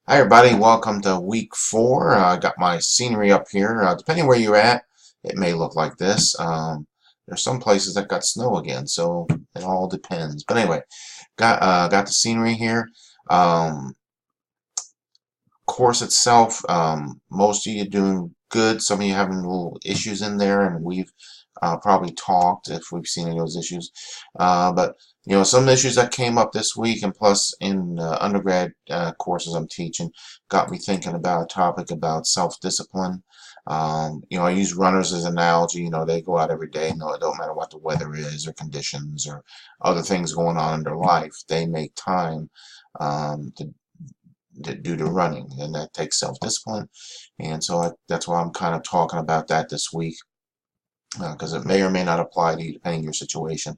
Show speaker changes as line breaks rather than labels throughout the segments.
Hi everybody, welcome to week 4. I got my scenery up here. Depending where you're at, it may look like this. There's some places that got snow again, so it all depends. But anyway, got the scenery here. Um, Course itself, most of you doing good. Some of you having little issues in there, and we've probably talked if we've seen any of those issues. But some issues that came up this week, and plus in undergrad courses I'm teaching, got me thinking about a topic about self-discipline. I use runners as an analogy. They go out every day. No, it don't matter what the weather is or conditions or other things going on in their life. They make time to do the running, and that takes self-discipline. And so that's why I'm kind of talking about that this week, because it may or may not apply to you depending on your situation.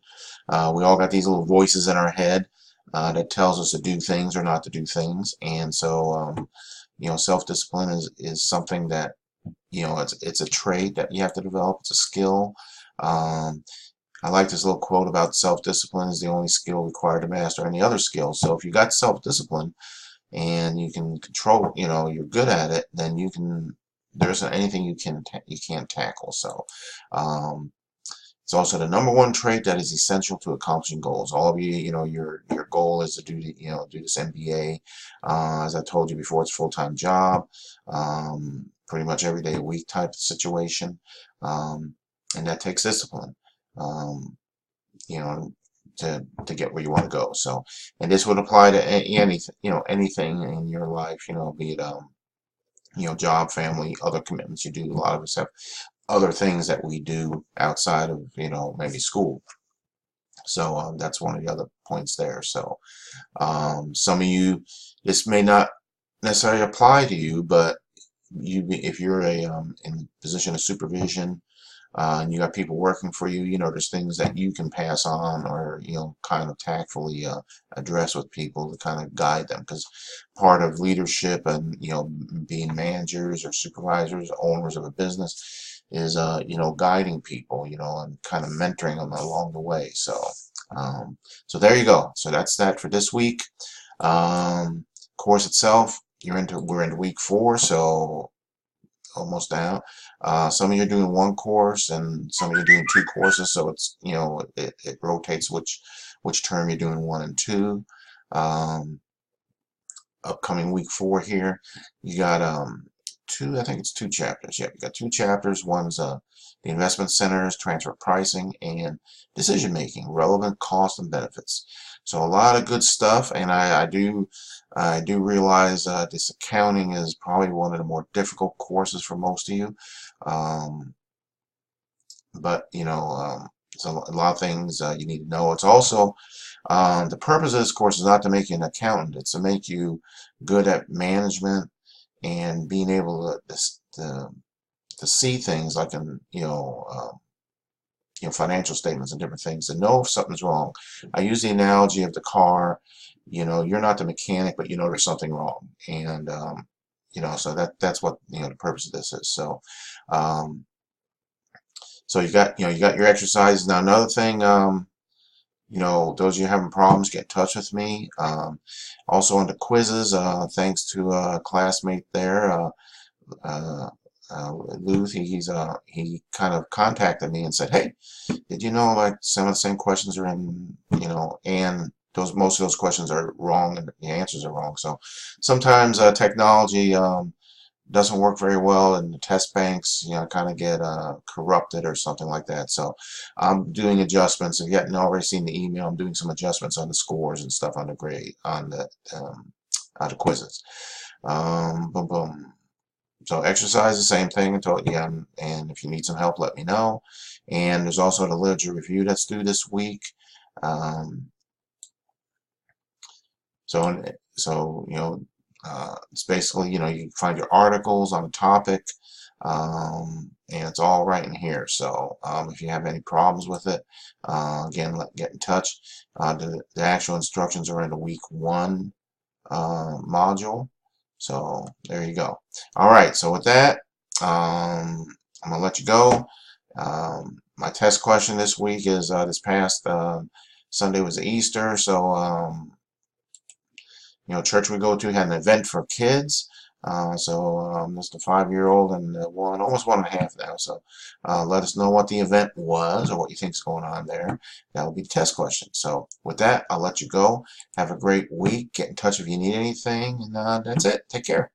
We all got these little voices in our head that tells us to do things or not to do things, and so self-discipline is something that it's a trait that you have to develop. It's a skill. Um, I like this little quote about self-discipline is the only skill required to master any other skill. So if you got self-discipline and you can control, you're good at it, then there isn't anything you can't tackle. So um, it's also the number one trait that is essential to accomplishing goals. All of you, your goal is to do this MBA. As I told you before, it's a full-time job, pretty much every day a week type of situation, and that takes discipline. Um, you know, to get where you want to go. So, and this would apply to anything, anything in your life, be it job, family, other commitments you do. A lot of us have other things that we do outside of maybe school. So that's one of the other points there. So some of you, this may not necessarily apply to you, but if you're in a position of supervision, and you got people working for you, there's things that you can pass on or, kind of tactfully address with people to kind of guide them. Because part of leadership and, being managers or supervisors, owners of a business is, guiding people, and kind of mentoring them along the way. So there you go. So that's that for this week. Course itself, we're into week 4, so almost down. Some of you are doing one course, and some of you are doing 2 courses. So it's it rotates which term you're doing 1 and 2. Upcoming week 4 here, you got 2. I think it's 2 chapters. Yeah, you got 2 chapters. One's the investment centers, transfer pricing, and decision making, relevant costs and benefits. So a lot of good stuff, and I do realize this accounting is probably one of the more difficult courses for most of you. But it's a lot of things you need to know. It's also the purpose of this course is not to make you an accountant. It's to make you good at management and being able to see things like in financial statements and different things and know if something's wrong. I use the analogy of the car. You're not the mechanic, but there's something wrong, and so that's what the purpose of this is. So so you got your exercises. Now another thing, those of you having problems, get in touch with me. Also on the quizzes, thanks to a classmate there, Luth, he kind of contacted me and said, "Hey, did you know like some of the same questions are in and most of those questions are wrong and the answers are wrong." So sometimes technology doesn't work very well, and the test banks kind of get corrupted or something like that. So I'm doing adjustments. If you haven't already seen the email, I'm doing some adjustments on the scores and stuff on the grade on the quizzes. Boom boom. So exercise, the same thing. I told you, and if you need some help, let me know. And there's also the literature review that's due this week. Um, so it's basically you find your articles on a topic, and it's all right in here. So if you have any problems with it, again, get in touch. The actual instructions are in the week 1 module. So there you go. All right, so with that, I'm gonna let you go. My test question this week is this past Sunday was Easter, so church we go to had an event for kids. Just a 5-year-old and almost 1.5 now. So let us know what the event was or what you think is going on there. That will be the test question. So with that, I'll let you go. Have a great week. Get in touch if you need anything. And that's it. Take care.